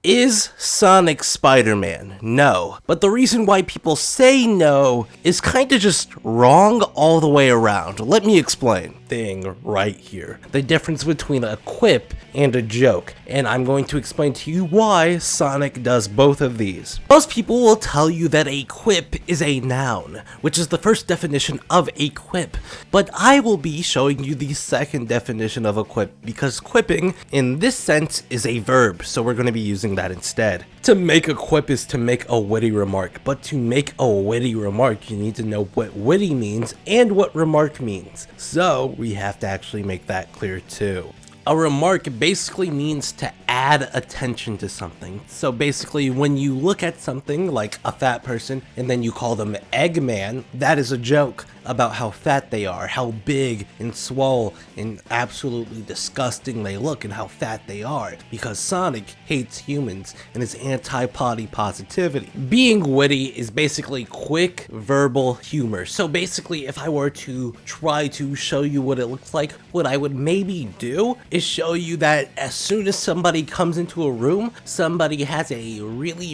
Is Sonic Spider-Man? No. But the reason why people say no is kind of just wrong all the way around. Let me explain. Thing right here. The difference between a quip and a joke. And I'm going to explain to you why Sonic does both of these. Most people will tell you that a quip is a noun, which is the first definition of a quip. But I will be showing you the second definition of a quip because quipping, in this sense, is a verb. So we're going to be using that instead. To make a quip is to make a witty remark, but to make a witty remark, you need to know what witty means and what remark means. So we have to actually make that clear too. A remark basically means to add attention to something. So basically, when you look at something like a fat person and then you call them Eggman, that is a joke about how fat they are, how big and swole and absolutely disgusting they look and how fat they are, because Sonic hates humans and is anti-body positivity. Being witty is basically quick verbal humor. So basically, if I were to try to show you what it looks like, what I would maybe do is show you that as soon as somebody comes into a room, somebody has a really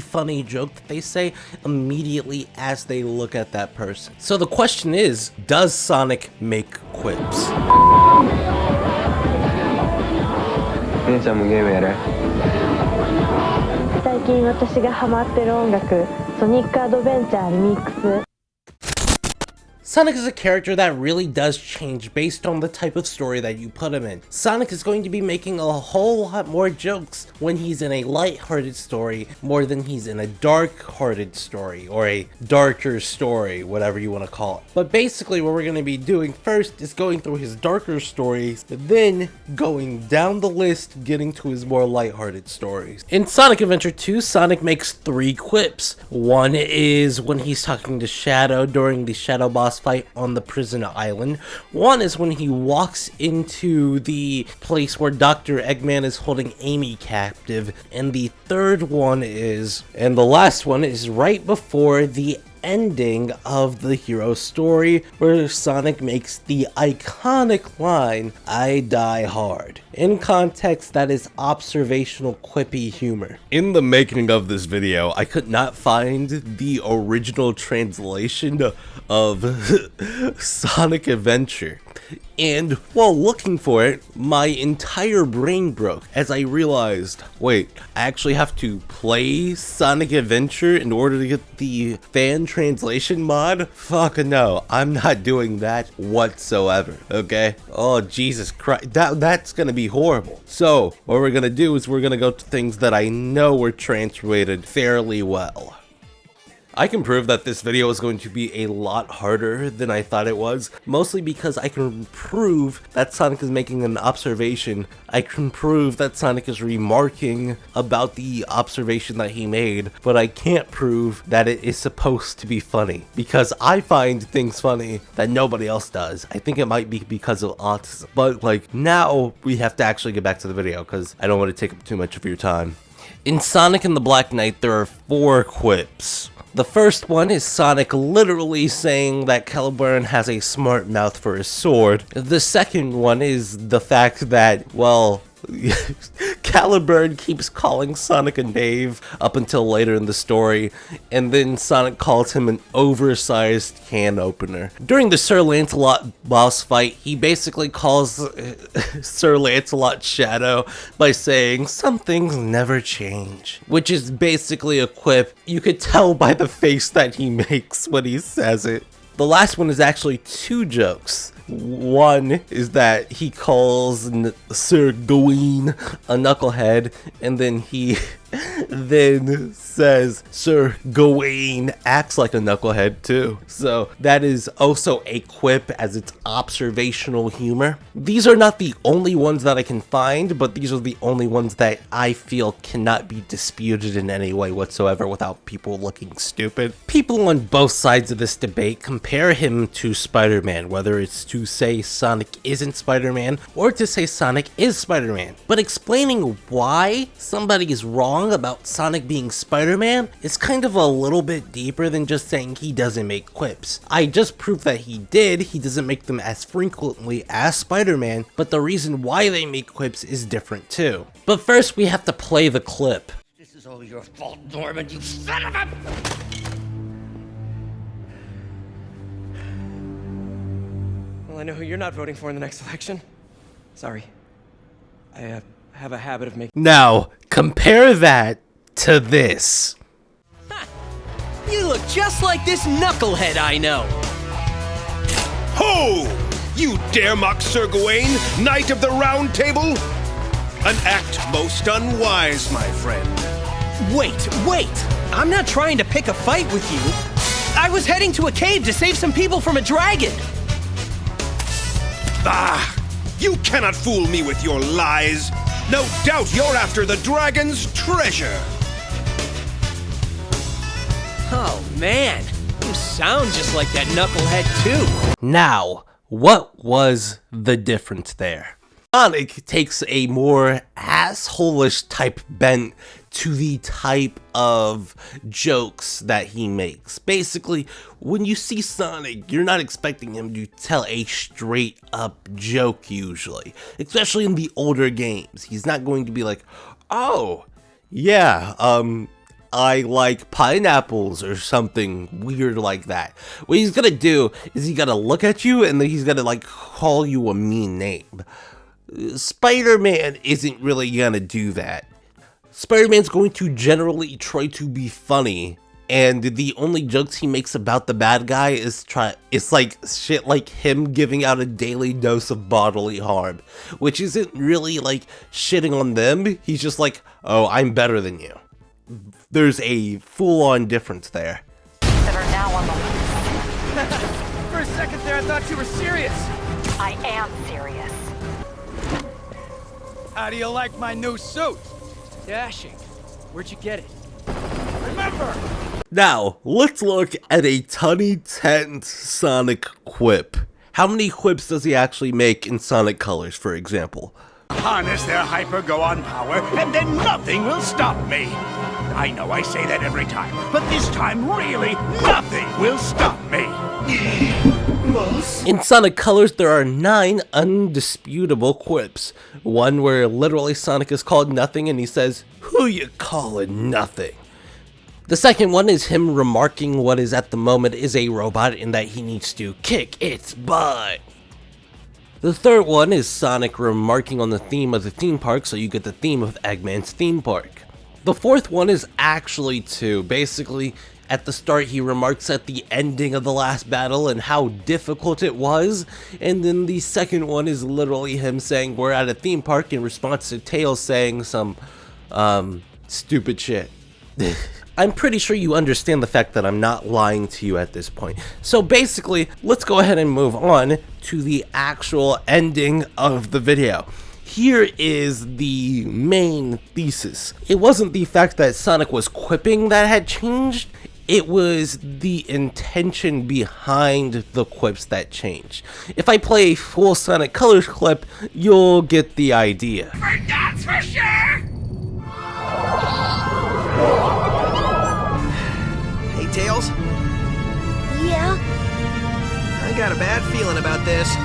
funny joke that they say immediately as they look at that person. So the question is, does Sonic make quips? 姉ちゃんもゲームやる？最近私がハマってる音楽、ソニックアドベンチャーリミックス。 Sonic is a character that really does change based on the type of story that you put him in. Sonic is going to be making a whole lot more jokes when he's in a light-hearted story more than he's in a dark-hearted story, or a darker story, whatever you want to call it. But basically what we're going to be doing first is going through his darker stories, then going down the list, getting to his more light-hearted stories. In Sonic Adventure 2, Sonic makes 3 quips. One is when he's talking to Shadow during the Shadow boss fight on the prison island. One is when he walks into the place where Dr. Eggman is holding Amy captive. And the third one is, and the last one is right before the ending of the hero's story, where Sonic makes the iconic line, "I die hard." In context, that is observational quippy humor. In the making of this video, I could not find the original translation of Sonic Adventure. And while looking for it, my entire brain broke as I realized, wait, I actually have to play Sonic Adventure in order to get the fan translation mod? Fuck no, I'm not doing that whatsoever, okay? Oh, Jesus Christ, that's gonna be horrible. So, what we're gonna do is we're gonna go to things that I know were translated fairly well. I can prove that this video is going to be a lot harder than I thought it was, mostly because I can prove that Sonic is making an observation. I can prove that Sonic is remarking about the observation that he made, but I can't prove that it is supposed to be funny, because I find things funny that nobody else does. I think it might be because of autism, but like now we have to actually get back to the video because I don't want to take up too much of your time. In Sonic and the Black Knight, there are 4 quips. The first one is Sonic literally saying that Caliburn has a smart mouth for his sword. The second one is the fact that, well, Caliburn keeps calling Sonic a knave up until later in the story, and then Sonic calls him an oversized can opener. During the Sir Lancelot boss fight, he basically calls Sir Lancelot Shadow by saying, "Some things never change," which is basically a quip. You could tell by the face that he makes when he says it. The last one is actually 2 jokes. One is that he calls Sir Gawain a knucklehead, and then he then says Sir Gawain acts like a knucklehead too. So that is also a quip, as it's observational humor. These are not the only ones that I can find, but these are the only ones that I feel cannot be disputed in any way whatsoever without people looking stupid. People on both sides of this debate compare him to Spider-Man, whether it's to to say Sonic isn't Spider-Man or to say Sonic is Spider-Man. But explaining why somebody is wrong about Sonic being Spider-Man is kind of a little bit deeper than just saying he doesn't make quips. I just proved that he did, he doesn't make them as frequently as Spider-Man, but the reason why they make quips is different too. But first we have to play the clip. This is all your fault, Norman, you son of a... Well, I know who you're not voting for in the next election. Sorry. I have a habit of making... Now, compare that to this. You look just like this knucklehead I know. Ho! You dare mock Sir Gawain, Knight of the Round Table? An act most unwise, my friend. Wait! I'm not trying to pick a fight with you. I was heading to a cave to save some people from a dragon. Ah! You cannot fool me with your lies. No doubt you're after the dragon's treasure. Oh man, you sound just like that knucklehead too. Now, what was the difference there? Sonic takes a more asshole-ish type bent to the type of jokes that he makes. Basically, when you see Sonic, you're not expecting him to tell a straight up joke usually, especially in the older games. He's not going to be like, oh, yeah, I like pineapples or something weird like that. What he's gonna do is he's gonna look at you and then he's gonna like call you a mean name. Spider-Man isn't really gonna do that. Spider-Man's going to generally try to be funny, and the only jokes he makes about the bad guy is like shit like him giving out a daily dose of bodily harm, which isn't really like shitting on them. He's just like, oh, I'm better than you. There's a full-on difference there. That are now on the loose. For a second there, I thought you were serious. I am serious. How do you like my new suit? Dashing. Where'd you get it? Remember! Now, let's look at a tiny tent Sonic quip. How many quips does he actually make in Sonic Colors, for example? Harness their hyper-go-on power, and then nothing will stop me. I know I say that every time, but this time, really, nothing will stop me. In Sonic Colors, there are 9 undisputable quips. One where literally Sonic is called nothing and he says, "Who you callin' nothing?" The second one is him remarking what is at the moment is a robot and that he needs to kick its butt. The third one is Sonic remarking on the theme of the theme park, so you get the theme of Eggman's theme park. The fourth one is actually 2. Basically, at the start he remarks at the ending of the last battle and how difficult it was, and then the second one is literally him saying we're at a theme park in response to Tails saying some stupid shit. I'm pretty sure you understand the fact that I'm not lying to you at this point. So basically, let's go ahead and move on to the actual ending of the video. Here is the main thesis. It wasn't the fact that Sonic was quipping that had changed, it was the intention behind the quips that changed. If I play a full Sonic Colors clip, you'll get the idea. That's for sure! Hey, Tails. Yeah? I got a bad feeling about this.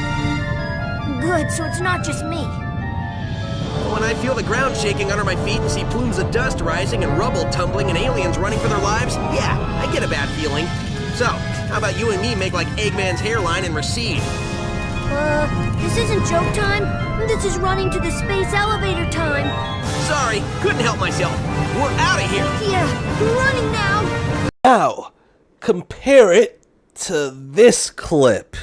Good, so it's not just me. When I feel the ground shaking under my feet and see plumes of dust rising and rubble tumbling and aliens running for their lives, yeah, I get a bad feeling. So, how about you and me make like Eggman's hairline and recede? This isn't joke time. This is running to the space elevator time. Sorry, couldn't help myself. We're out of here. Yeah, we're running now. Now, compare it to this clip.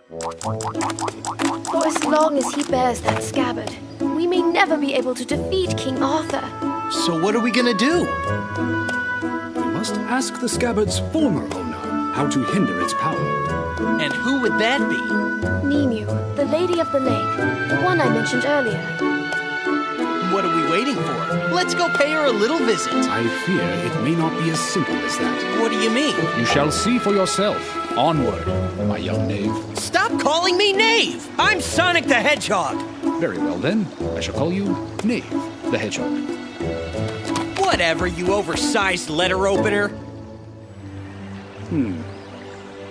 For as long as he bears that scabbard, we may never be able to defeat King Arthur. So what are we gonna do? We must ask the scabbard's former owner how to hinder its power. And who would that be? Nemu, the Lady of the Lake, the one I mentioned earlier. what are we waiting for? Let's go pay her a little visit. I fear it may not be as simple as that. What do you mean? You shall see for yourself. Onward, my young knave. Stop calling me Knave! I'm Sonic the Hedgehog! Very well then, I shall call you Knave the Hedgehog. Whatever, you oversized letter opener.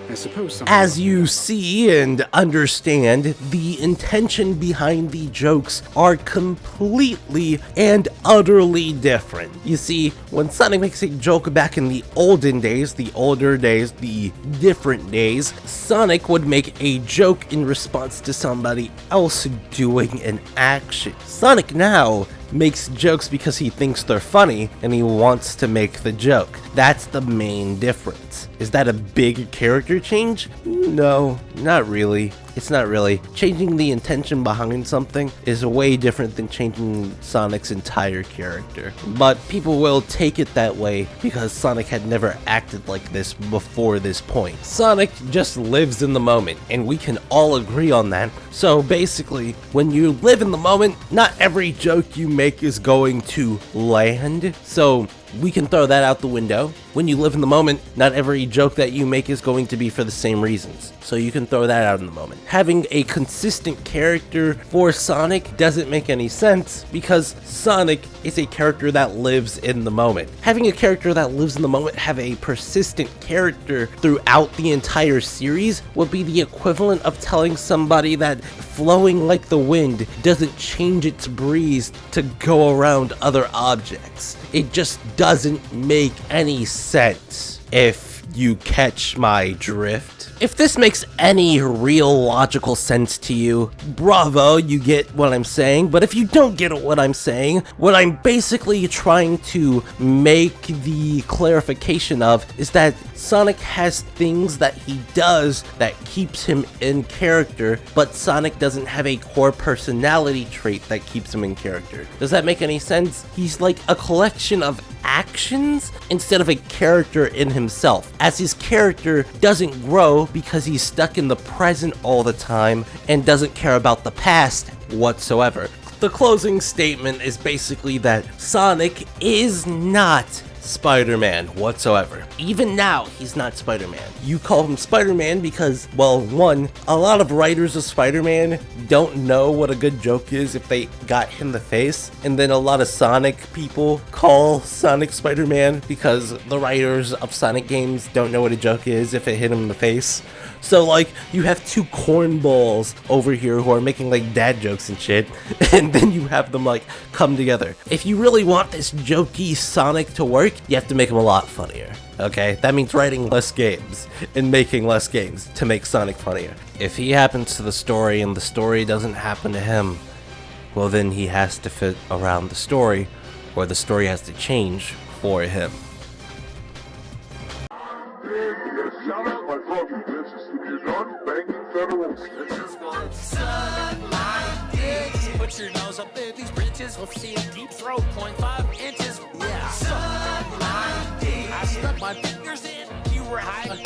I suppose something... As you see and understand, the intention behind the jokes are completely and utterly different. You see, when Sonic makes a joke back in the olden days, the older days, the different days, Sonic would make a joke in response to somebody else doing an action. Sonic now makes jokes because he thinks they're funny and he wants to make the joke. That's the main difference. Is that a big character change? No, not really. It's not really. Changing the intention behind something is way different than changing Sonic's entire character. But people will take it that way because Sonic had never acted like this before this point. Sonic just lives in the moment, and we can all agree on that. So basically, when you live in the moment, not every joke you make is going to land. So we can throw that out the window. When you live in the moment, not every joke that you make is going to be for the same reasons. So you can throw that out in the moment. Having a consistent character for Sonic doesn't make any sense because Sonic is a character that lives in the moment. Having a character that lives in the moment have a persistent character throughout the entire series would be the equivalent of telling somebody that flowing like the wind doesn't change its breeze to go around other objects. It just doesn't make any sense, if you catch my drift. If this makes any real logical sense to you, bravo, you get what I'm saying. But if you don't get what I'm saying, what I'm basically trying to make the clarification of is that Sonic has things that he does that keeps him in character, but Sonic doesn't have a core personality trait that keeps him in character. Does that make any sense? He's like a collection of actions instead of a character in himself, as his character doesn't grow because he's stuck in the present all the time and doesn't care about the past whatsoever. The closing statement is basically that Sonic is not Spider-Man whatsoever. Even now, he's not Spider-Man. You call him Spider-Man because, well, one, a lot of writers of Spider-Man don't know what a good joke is if they got hit in the face, and then a lot of Sonic people call Sonic Spider-Man because the writers of Sonic games don't know what a joke is if it hit him in the face. So, like, you have two cornballs over here who are making, like, dad jokes and shit, and then you have them, like, come together. If you really want this jokey Sonic to work, you have to make him a lot funnier, okay? That means writing less games and making less games to make Sonic funnier. If he happens to the story and the story doesn't happen to him, well, then he has to fit around the story, or the story has to change for him. Put your nose up in these britches. We'll see a deep throat, 0.5 inches. Yeah. I stuck my fingers in. You were hiding.